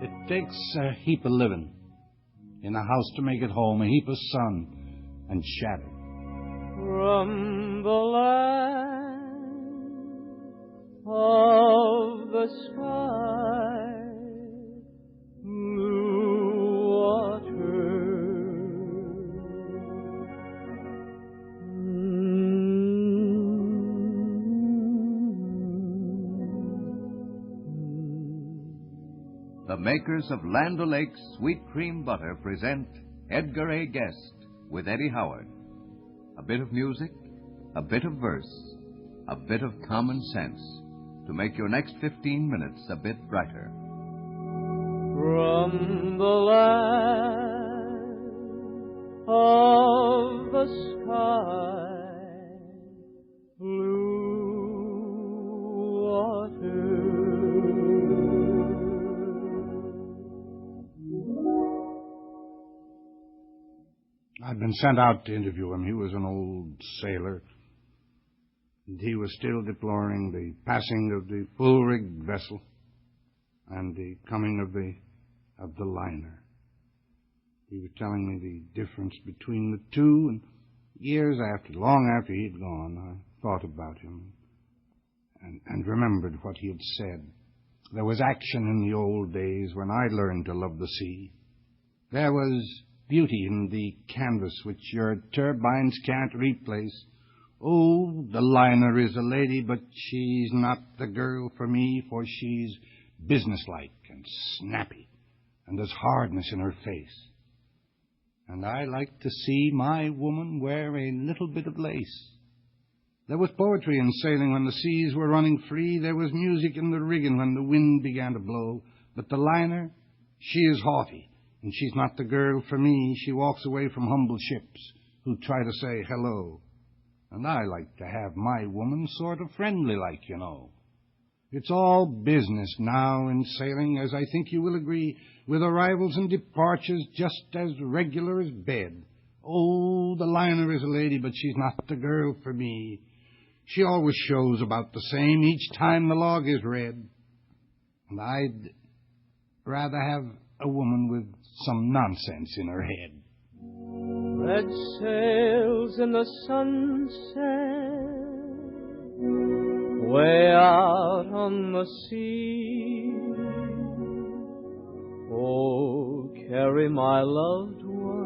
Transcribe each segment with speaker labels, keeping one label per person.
Speaker 1: It takes a heap of living in a house to make it home, a heap of sun and shadow.
Speaker 2: From the land of the sky, blue water.
Speaker 3: The makers of Land O'Lakes Sweet Cream Butter present Edgar A. Guest with Eddie Howard. A bit of music, a bit of verse, a bit of common sense to make your next 15 minutes a bit brighter.
Speaker 2: From the land of the sky, blue water.
Speaker 1: I'd been sent out to interview him. He was an old sailor, and he was still deploring the passing of the full-rigged vessel and the coming of the liner. He was telling me the difference between the two, and years after, long after he'd gone, I thought about him and remembered what he had said. There was action in the old days when I learned to love the sea. There was beauty in the canvas which your turbines can't replace. Oh, the liner is a lady, but she's not the girl for me, for she's businesslike and snappy, and there's hardness in her face. And I like to see my woman wear a little bit of lace. There was poetry in sailing when the seas were running free. There was music in the rigging when the wind began to blow. But the liner, she is haughty, and she's not the girl for me. She walks away from humble ships who try to say hello. And I like to have my woman sort of friendly like, you know. It's all business now in sailing, as I think you will agree, with arrivals and departures just as regular as bed. Oh, the liner is a lady, but she's not the girl for me. She always shows about the same each time the log is read. And I'd rather have a woman with some nonsense in her head.
Speaker 2: Red sails in the sunset, way out on the sea. Oh, carry my loved one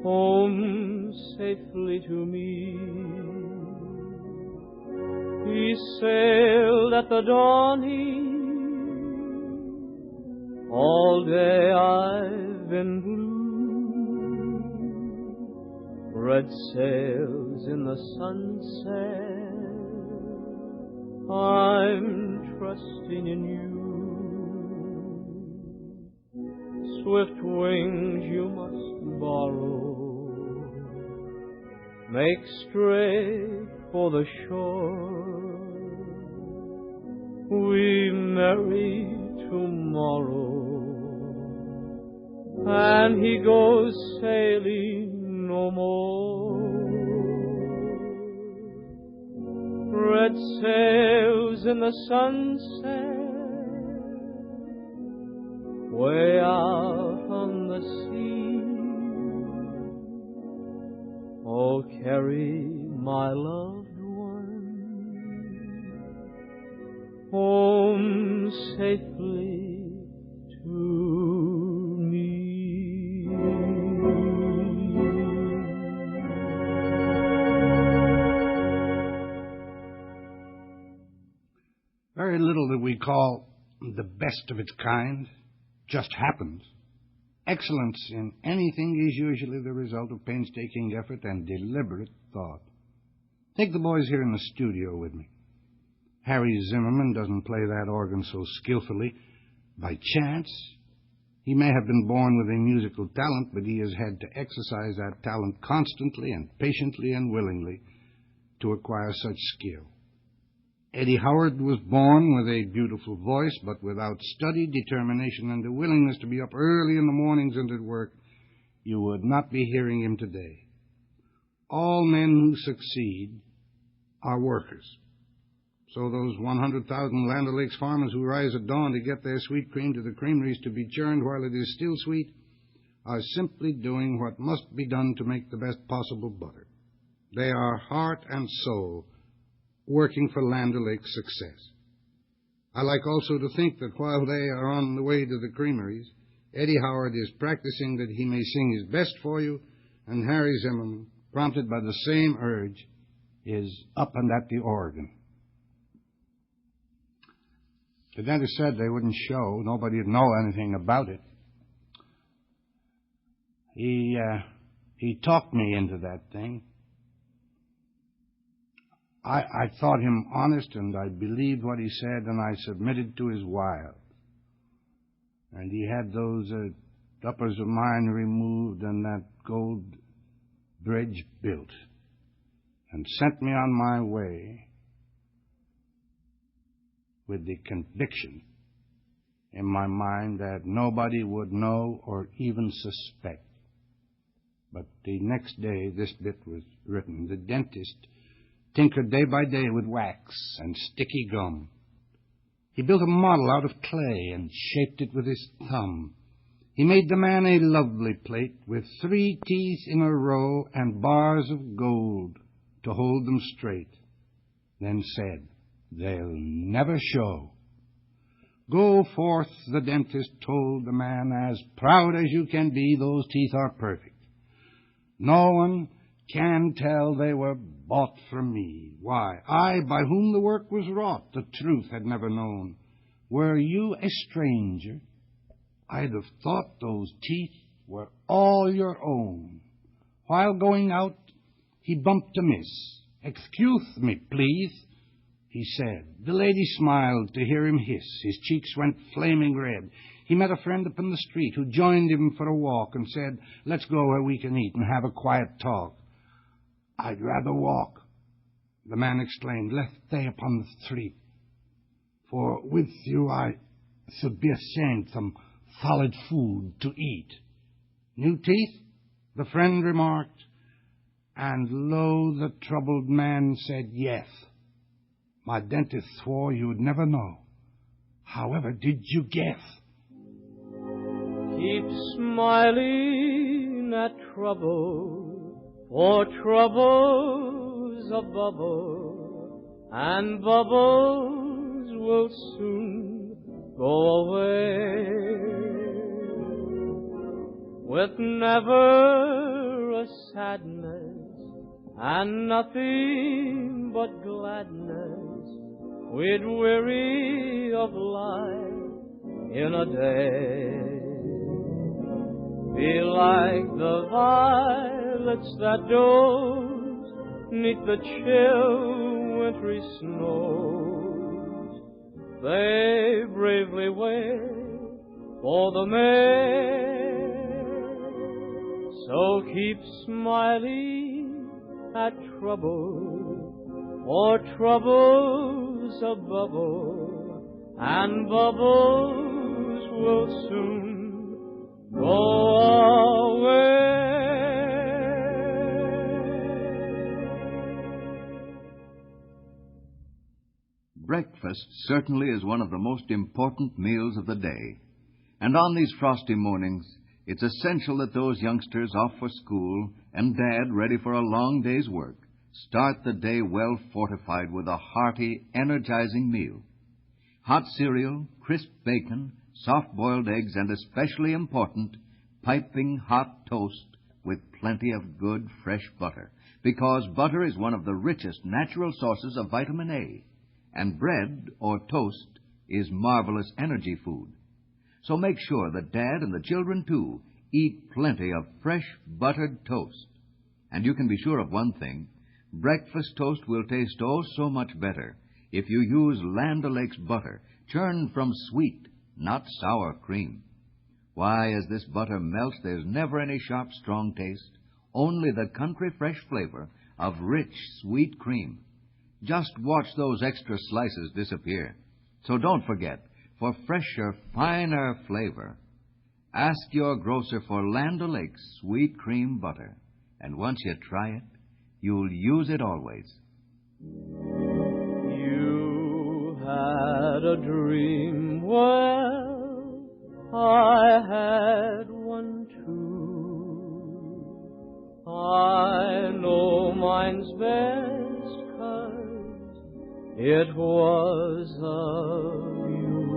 Speaker 2: home safely to me. He sailed at the dawning. All day I've been blue. Red sails in the sunset, I'm trusting in you. Swift wings you must borrow, make straight for the shore. We marry tomorrow, and he goes sailing no more. Red sails in the sunset, way out on the sea. Oh, carry my loved one home safely to me.
Speaker 1: Very little that we call the best of its kind just happens. Excellence in anything is usually the result of painstaking effort and deliberate thought. Take the boys here in the studio with me. Harry Zimmerman doesn't play that organ so skillfully by chance. He may have been born with a musical talent, but he has had to exercise that talent constantly and patiently and willingly to acquire such skill. Eddie Howard was born with a beautiful voice, but without study, determination, and the willingness to be up early in the mornings and at work, you would not be hearing him today. All men who succeed are workers. So those 100,000 Land O'Lakes farmers who rise at dawn to get their sweet cream to the creameries to be churned while it is still sweet are simply doing what must be done to make the best possible butter. They are heart and soul working for Land O'Lakes' success. I like also to think that while they are on the way to the creameries, Eddie Howard is practicing that he may sing his best for you, and Harry Zimmerman, prompted by the same urge, is up and at the organ. The dentist said they wouldn't show. Nobody would know anything about it. He talked me into that thing. I thought him honest, and I believed what he said, and I submitted to his wiles. And he had those uppers of mine removed and that gold bridge built, and sent me on my way with the conviction in my mind that nobody would know or even suspect. But the next day this bit was written. The dentist tinkered day by day with wax and sticky gum. He built a model out of clay and shaped it with his thumb. He made the man a lovely plate with 3 teeth in a row and bars of gold to hold them straight, then said, "They'll never show." "Go forth," the dentist told the man, "as proud as you can be. Those teeth are perfect. No one can tell they were bought from me. Why, I, by whom the work was wrought, the truth had never known. Were you a stranger, I'd have thought those teeth were all your own." While going out, he bumped a miss. "Excuse me, please," he said. The lady smiled to hear him hiss. His cheeks went flaming red. He met a friend up in the street who joined him for a walk and said, "Let's go where we can eat and have a quiet talk." "I'd rather walk," the man exclaimed. "Let's stay upon the street. For with you I should be ashamed some solid food to eat." "New teeth?" the friend remarked. And lo, the troubled man said, "Yes. My dentist swore you'd never know. However did you guess?"
Speaker 2: Keep smiling at trouble, for trouble's a bubble, and bubbles will soon go away. With never a sadness and nothing but gladness, we'd weary of life in a day. Be like the violets that doze 'neath the chill wintry snows. They bravely wait for the May. So keep smiling at trouble, for trouble's a bubble, and bubbles will soon go away.
Speaker 3: Breakfast certainly is one of the most important meals of the day. And on these frosty mornings, it's essential that those youngsters off for school and Dad ready for a long day's work start the day well fortified with a hearty, energizing meal. Hot cereal, crisp bacon, soft-boiled eggs, and especially important, piping hot toast with plenty of good, fresh butter, because butter is one of the richest natural sources of vitamin A, and bread or toast is marvelous energy food. So make sure that Dad and the children, too, eat plenty of fresh buttered toast. And you can be sure of one thing: breakfast toast will taste oh so much better if you use Land O'Lakes butter, churned from sweet, not sour cream. Why, as this butter melts, there's never any sharp, strong taste, only the country fresh flavor of rich, sweet cream. Just watch those extra slices disappear. So don't forget, for fresher, finer flavor, ask your grocer for Land O'Lakes sweet cream butter. And once you try it, you'll use it always.
Speaker 2: You had a dream, well, I had one too. I know mine's best 'cause it was of you.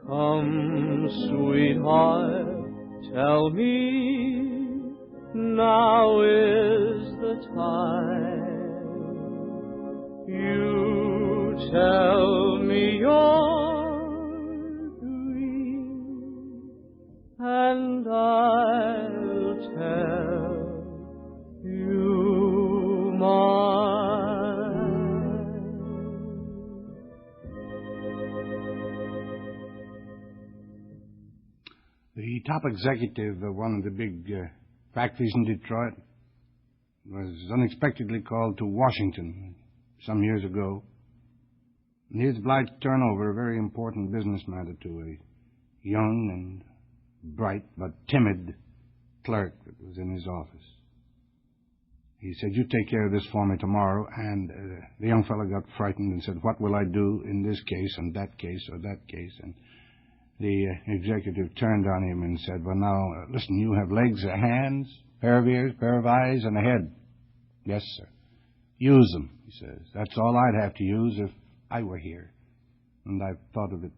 Speaker 2: Come, sweetheart, tell me, now is the time. You tell me your dream, and I'll tell you mine.
Speaker 1: The top executive of one of the big factories in Detroit was unexpectedly called to Washington some years ago. And he was obliged to turn over a very important business matter to a young and bright but timid clerk that was in his office. He said, "You take care of this for me tomorrow." And the young fellow got frightened and said, "What will I do in this case and that case or that case?" And the executive turned on him and said, "Well, now, listen, you have legs, hands, pair of ears, pair of eyes, and a head." "Yes, sir." "Use them," he says. "That's all I'd have to use if I were here." And I've thought of it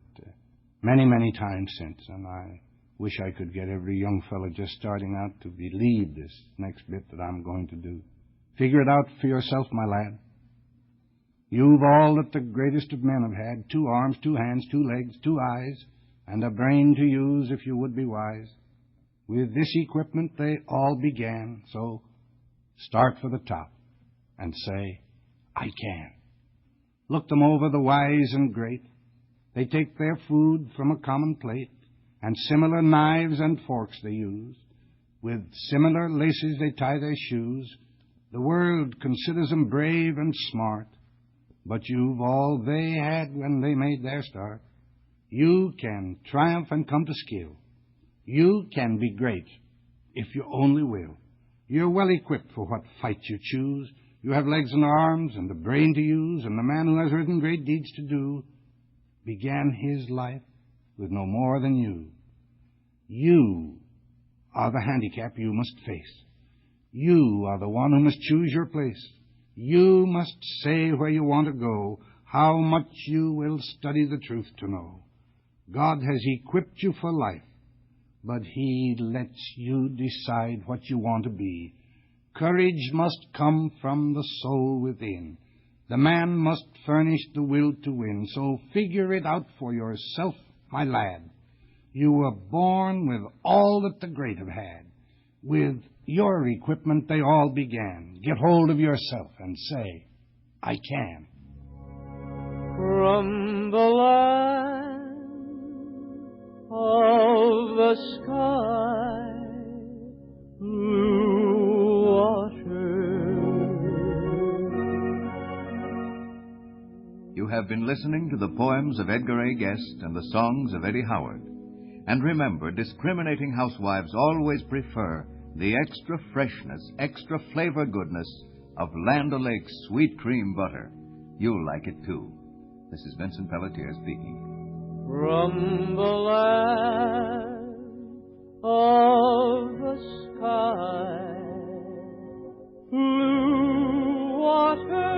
Speaker 1: many, many times since, and I wish I could get every young fellow just starting out to believe this next bit that I'm going to do. Figure it out for yourself, my lad. You've all that the greatest of men have had: 2 arms, 2 hands, 2 legs, 2 eyes, and a brain to use if you would be wise. With this equipment they all began, so start for the top and say, "I can." Look them over, the wise and great. They take their food from a common plate, and similar knives and forks they use. With similar laces they tie their shoes. The world considers them brave and smart, but you've all they had when they made their start. You can triumph and come to skill. You can be great if you only will. You're well equipped for what fight you choose. You have legs and arms and a brain to use, and the man who has written great deeds to do began his life with no more than you. You are the handicap you must face. You are the one who must choose your place. You must say where you want to go, how much you will study the truth to know. God has equipped you for life, but He lets you decide what you want to be. Courage must come from the soul within. The man must furnish the will to win. So figure it out for yourself, my lad. You were born with all that the great have had. With your equipment they all began. Get hold of yourself and say, "I can."
Speaker 2: From the land of the sky, blue water.
Speaker 3: You have been listening to the poems of Edgar A. Guest and the songs of Eddie Howard. And remember, discriminating housewives always prefer the extra freshness, extra flavor goodness of Land O'Lakes sweet cream butter. You'll like it too. This is Vincent Pelletier speaking.
Speaker 2: From the land of the sky, blue water.